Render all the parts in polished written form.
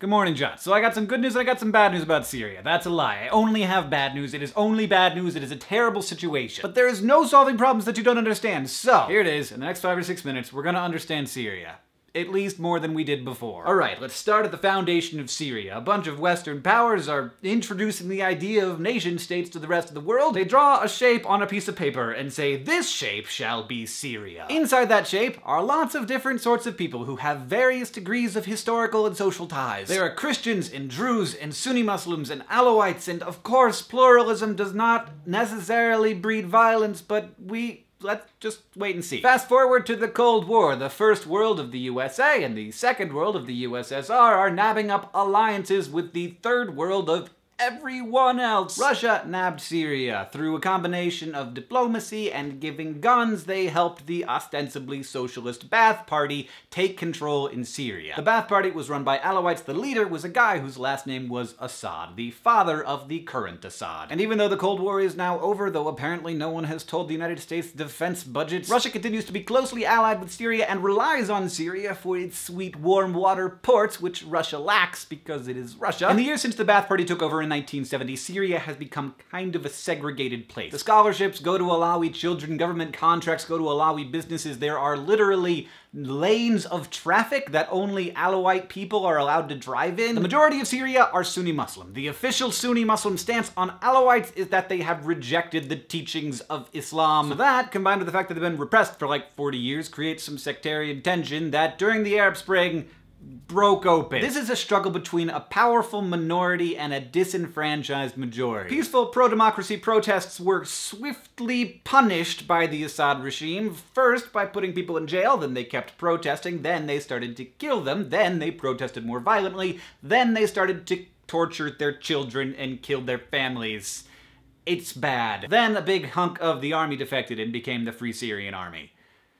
Good morning, John. So I got some good news and I got some bad news about Syria. That's a lie. I only have bad news. It is only bad news. It is a terrible situation. But there is no solving problems that you don't understand. So, here it is. In the next 5 or 6 minutes, we're gonna understand Syria. At least more than we did before. Alright, let's start at the foundation of Syria. A bunch of Western powers are introducing the idea of nation states to the rest of the world. They draw a shape on a piece of paper and say, this shape shall be Syria. Inside that shape are lots of different sorts of people who have various degrees of historical and social ties. There are Christians and Druze and Sunni Muslims and Alawites, and of course pluralism does not necessarily breed violence, but let's just wait and see. Fast forward to the Cold War. The first world of the USA and the second world of the USSR are nabbing up alliances with the third world of everyone else. Russia nabbed Syria. Through a combination of diplomacy and giving guns, they helped the ostensibly socialist Ba'ath Party take control in Syria. The Ba'ath Party was run by Alawites. The leader was a guy whose last name was Assad, the father of the current Assad. And even though the Cold War is now over, though apparently no one has told the United States defense budgets, Russia continues to be closely allied with Syria and relies on Syria for its sweet warm water ports, which Russia lacks because it is Russia. In the years since the Ba'ath Party took over in 1970, Syria has become kind of a segregated place. The scholarships go to Alawi children, government contracts go to Alawi businesses. There are literally lanes of traffic that only Alawite people are allowed to drive in. The majority of Syria are Sunni Muslim. The official Sunni Muslim stance on Alawites is that they have rejected the teachings of Islam. So that, combined with the fact that they've been repressed for like 40 years, creates some sectarian tension that during the Arab Spring broke open. This is a struggle between a powerful minority and a disenfranchised majority. Peaceful pro-democracy protests were swiftly punished by the Assad regime, first by putting people in jail, then they kept protesting, then they started to kill them, then they protested more violently, then they started to torture their children and kill their families. It's bad. Then a big hunk of the army defected and became the Free Syrian Army.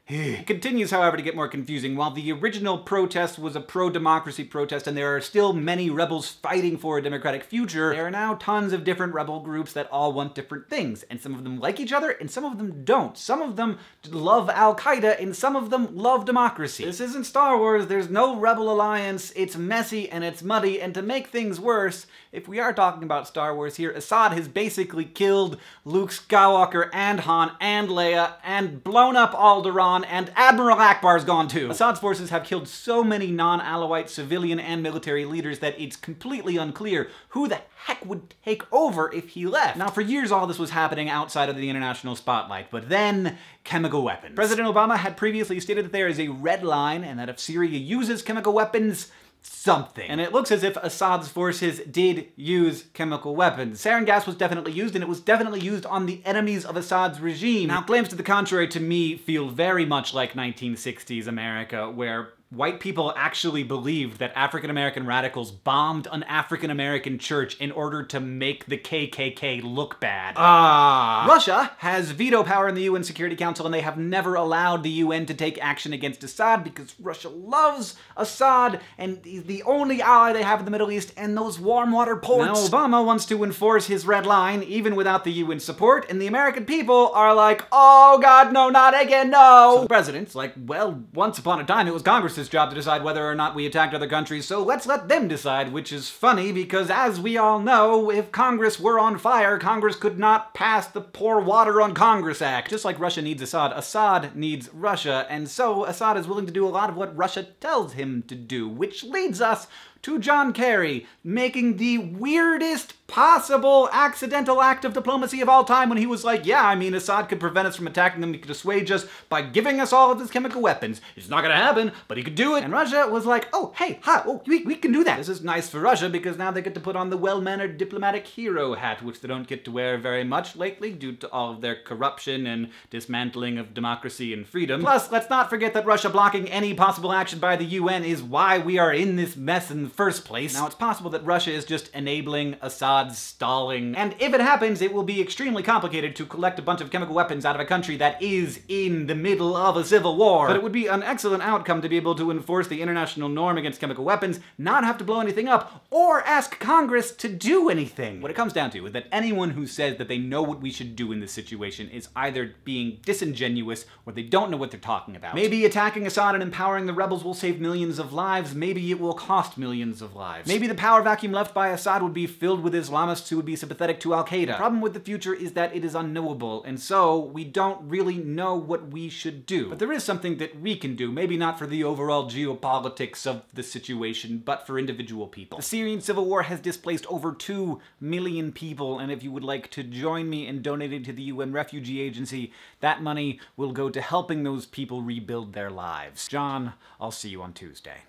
It continues, however, to get more confusing. While the original protest was a pro-democracy protest and there are still many rebels fighting for a democratic future, there are now tons of different rebel groups that all want different things, and some of them like each other and some of them don't. Some of them love Al-Qaeda and some of them love democracy. This isn't Star Wars, there's no rebel alliance, it's messy and it's muddy, and to make things worse, if we are talking about Star Wars here, Assad has basically killed Luke Skywalker and Han and Leia and blown up Alderaan, and Admiral Akbar's gone too. Assad's forces have killed so many non-Alawite civilian and military leaders that it's completely unclear who the heck would take over if he left. Now, for years all this was happening outside of the international spotlight, but then chemical weapons. President Obama had previously stated that there is a red line and that if Syria uses chemical weapons, something. And it looks as if Assad's forces did use chemical weapons. Sarin gas was definitely used, and it was definitely used on the enemies of Assad's regime. Now, claims to the contrary to me feel very much like 1960s America, where white people actually believed that African-American radicals bombed an African-American church in order to make the KKK look bad. Russia has veto power in the UN Security Council, and they have never allowed the UN to take action against Assad because Russia loves Assad, and he's the only ally they have in the Middle East, and those warm water ports. Now, Obama wants to enforce his red line, even without the UN support, and the American people are like, oh God, no, not again, no! So the president's like, well, once upon a time it was Congress's job to decide whether or not we attacked other countries, so let's let them decide, which is funny because, as we all know, if Congress were on fire, Congress could not pass the Pour Water on Congress Act. Just like Russia needs Assad, Assad needs Russia, and so Assad is willing to do a lot of what Russia tells him to do, which leads us to John Kerry making the weirdest possible accidental act of diplomacy of all time when he was like, yeah, I mean, Assad could prevent us from attacking them, he could assuage us by giving us all of his chemical weapons. It's not gonna happen, but he could do it. And Russia was like, oh, hey, hi, oh, we can do that. This is nice for Russia because now they get to put on the well-mannered diplomatic hero hat, which they don't get to wear very much lately due to all of their corruption and dismantling of democracy and freedom. Plus, let's not forget that Russia blocking any possible action by the UN is why we are in this mess in the first place. Now, it's possible that Russia is just enabling Assad's stalling, and if it happens, it will be extremely complicated to collect a bunch of chemical weapons out of a country that is in the middle of a civil war. But it would be an excellent outcome to be able to enforce the international norm against chemical weapons, not have to blow anything up, or ask Congress to do anything. What it comes down to is that anyone who says that they know what we should do in this situation is either being disingenuous or they don't know what they're talking about. Maybe attacking Assad and empowering the rebels will save millions of lives, maybe it will cost millions millions of lives. Maybe the power vacuum left by Assad would be filled with Islamists who would be sympathetic to Al-Qaeda. The problem with the future is that it is unknowable, and so we don't really know what we should do. But there is something that we can do, maybe not for the overall geopolitics of the situation, but for individual people. The Syrian civil war has displaced over 2 million people, and if you would like to join me in donating to the UN Refugee Agency, that money will go to helping those people rebuild their lives. John, I'll see you on Tuesday.